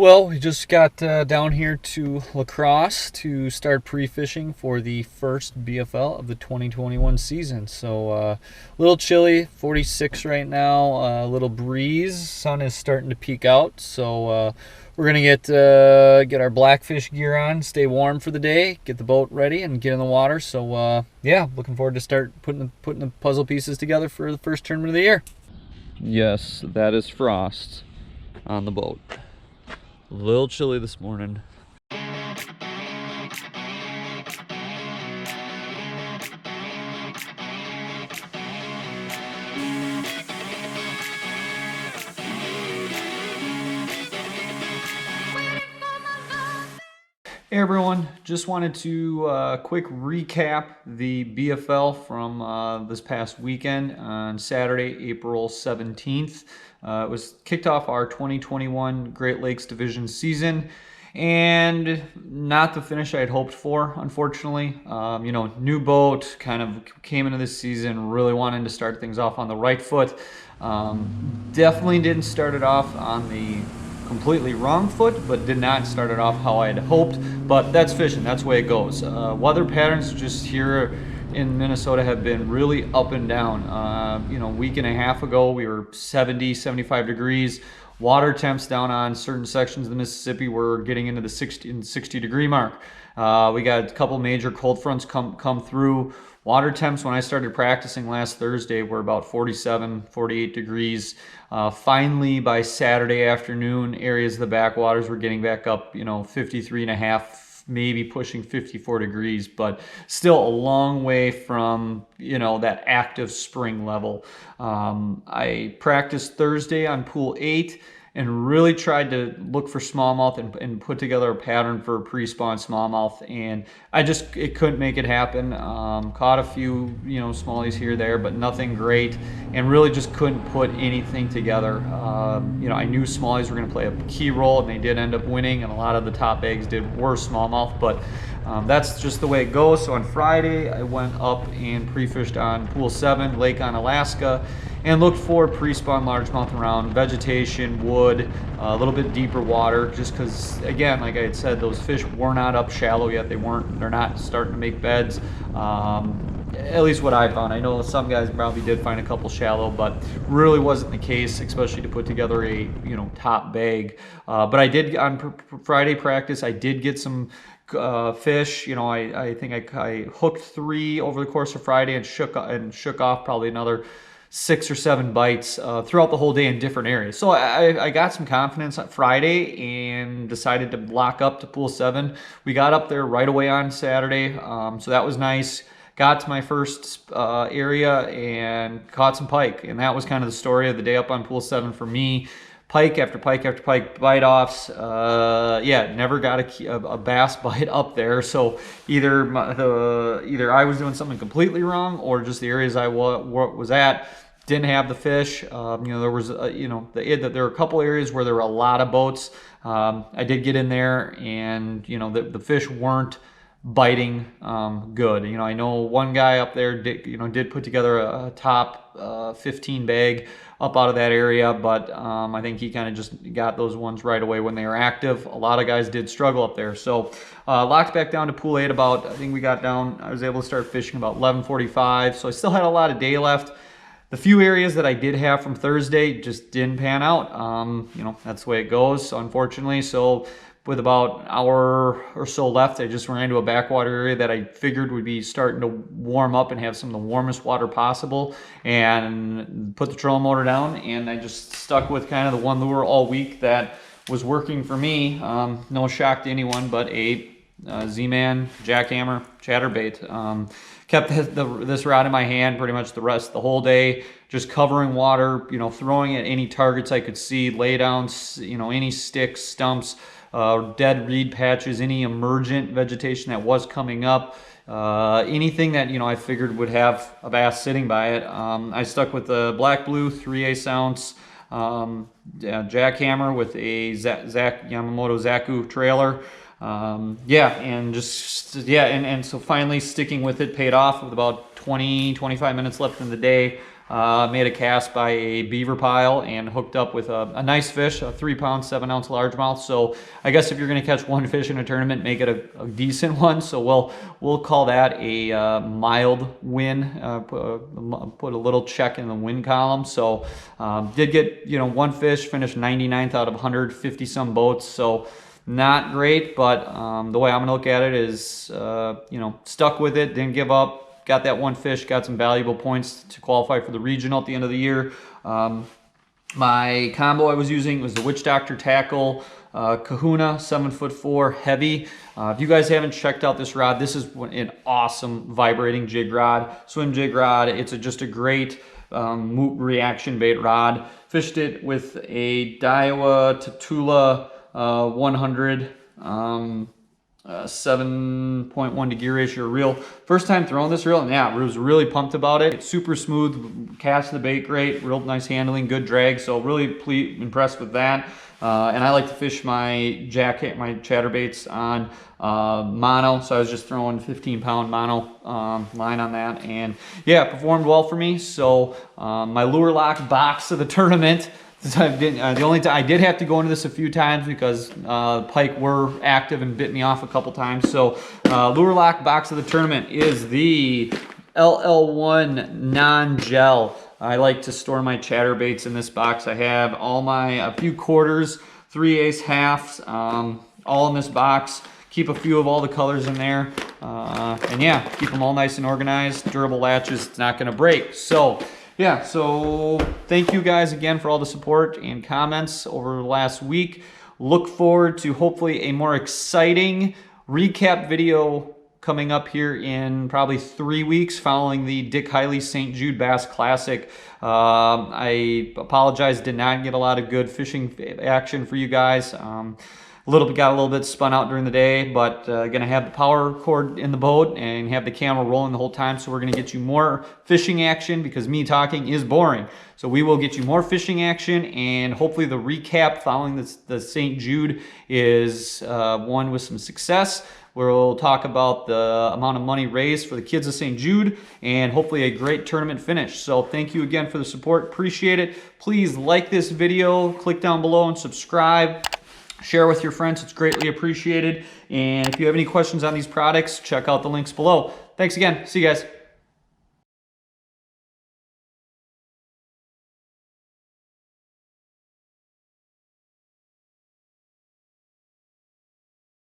Well, we just got down here to Crosse to start pre-fishing for the first BFL of the 2021 season. So a little chilly, 46 right now, a little breeze. Sun is starting to peek out, so we're gonna get our blackfish gear on, stay warm for the day, get the boat ready, and get in the water. So yeah, looking forward to start putting the puzzle pieces together for the first tournament of the year. Yes, that is frost on the boat. A little chilly this morning. Hey everyone, just wanted to quick recap the BFL from this past weekend on Saturday, April 17th. It was kicked off our 2021 Great Lakes Division season, and not the finish I had hoped for, unfortunately. New boat, kind of came into this season really wanting to start things off on the right foot. Definitely didn't start it off on the completely wrong foot, but did not start it off how I had hoped. But that's fishing, that's the way it goes. Weather patterns just here in Minnesota have been really up and down. Week and a half ago we were 70, 75 degrees. Water temps down on certain sections of the Mississippi were getting into the 60 degree mark. We got a couple major cold fronts come through. Water temps when I started practicing last Thursday were about 47, 48 degrees. Finally, by Saturday afternoon, areas of the backwaters were getting back up, 53 and a half, maybe pushing 54 degrees, but still a long way from, that active spring level. I practiced Thursday on pool 8 and really tried to look for smallmouth and put together a pattern for a pre-spawn smallmouth, and it couldn't make it happen. Caught a few smallies here there, but nothing great, and really just couldn't put anything together. I knew smallies were going to play a key role, and they did end up winning, and a lot of the top eggs were smallmouth, but that's just the way it goes. So on Friday I went up and pre-fished on pool 7, Lake Onalaska, and looked for pre-spawn largemouth around vegetation, wood, a little bit deeper water, just because, again, like I had said, those fish were not up shallow yet. They're not starting to make beds. At least what I found. I know some guys probably did find a couple shallow, but really wasn't the case, especially to put together a top bag. But I did on Friday practice. I did get some fish. I think I hooked 3 over the course of Friday and shook off probably another 6 or 7 bites throughout the whole day in different areas. So I got some confidence on Friday and decided to lock up to pool 7. We got up there right away on Saturday, so that was nice. Got to my first area and caught some pike, and that was kind of the story of the day up on pool 7 for me. Pike after pike after pike bite offs. Never got a bass bite up there. So either I was doing something completely wrong, or just the areas I was at didn't have the fish. There was there were a couple areas where there were a lot of boats. I did get in there, and the fish weren't biting good. I know one guy up there did put together a top 15 bag up out of that area, but I think he kind of just got those ones right away when they were active. A lot of guys did struggle up there. So locked back down to pool 8 about, I think we got down, I was able to start fishing about 11:45, so I still had a lot of day left. The few areas that I did have from Thursday just didn't pan out. That's the way it goes, unfortunately. So with about an hour or so left, I just ran into a backwater area that I figured would be starting to warm up and have some of the warmest water possible, and put the trolling motor down, and I just stuck with kind of the one lure all week that was working for me. No shock to anyone, but a Z-Man jackhammer chatterbait. Kept this rod in my hand pretty much the whole day, just covering water, throwing at any targets I could see, laydowns, any sticks, stumps, dead reed patches, any emergent vegetation that was coming up, anything that I figured would have a bass sitting by it. I stuck with the black blue 3/8 ounce jackhammer with a Yamamoto Zaku trailer. So finally sticking with it paid off with about 20-25 minutes left in the day. made a cast by a beaver pile and hooked up with a nice fish, a 3-pound, 7-ounce largemouth. So I guess if you're going to catch one fish in a tournament, make it a decent one. So we'll call that a mild win. Put a little check in the win column. So did get one fish, finished 99th out of 150 some boats. So not great, but the way I'm gonna look at it is stuck with it, didn't give up. Got that one fish, got some valuable points to qualify for the regional at the end of the year. My combo I was using was the Witch Doctor Tackle Kahuna 7'4" heavy. If you guys haven't checked out this rod, this is an awesome vibrating jig rod, swim jig rod. It's just a great reaction bait rod. Fished it with a Daiwa Tatula 100. 7.1 to gear ratio reel. First time throwing this reel, and yeah, I was really pumped about it. It's super smooth, cast the bait great, real nice handling, good drag. So really impressed with that. And I like to fish my chatterbaits on mono. So I was just throwing 15-pound mono line on that, and yeah, it performed well for me. So my lure lock box of the tournament. I did have to go into this a few times because pike were active and bit me off a couple times. So lure lock box of the tournament is the LL1 non-gel. I like to store my chatterbaits in this box. I have a few quarters, 3/8 halves, all in this box. Keep a few of all the colors in there, and yeah, keep them all nice and organized. Durable latches, it's not going to break. So yeah, so thank you guys again for all the support and comments over the last week. Look forward to hopefully a more exciting recap video coming up here in probably 3 weeks following the Dick Hiley St. Jude Bass Classic. I apologize, did not get a lot of good fishing action for you guys. Got a little bit spun out during the day, but gonna have the power cord in the boat and have the camera rolling the whole time. So we're gonna get you more fishing action because me talking is boring. So we will get you more fishing action, and hopefully the recap following the St. Jude is one with some success. We'll talk about the amount of money raised for the kids of St. Jude and hopefully a great tournament finish. So thank you again for the support. Appreciate it. Please like this video, click down below and subscribe. Share with your friends. It's greatly appreciated. And if you have any questions on these products, check out the links below. Thanks again. See you guys.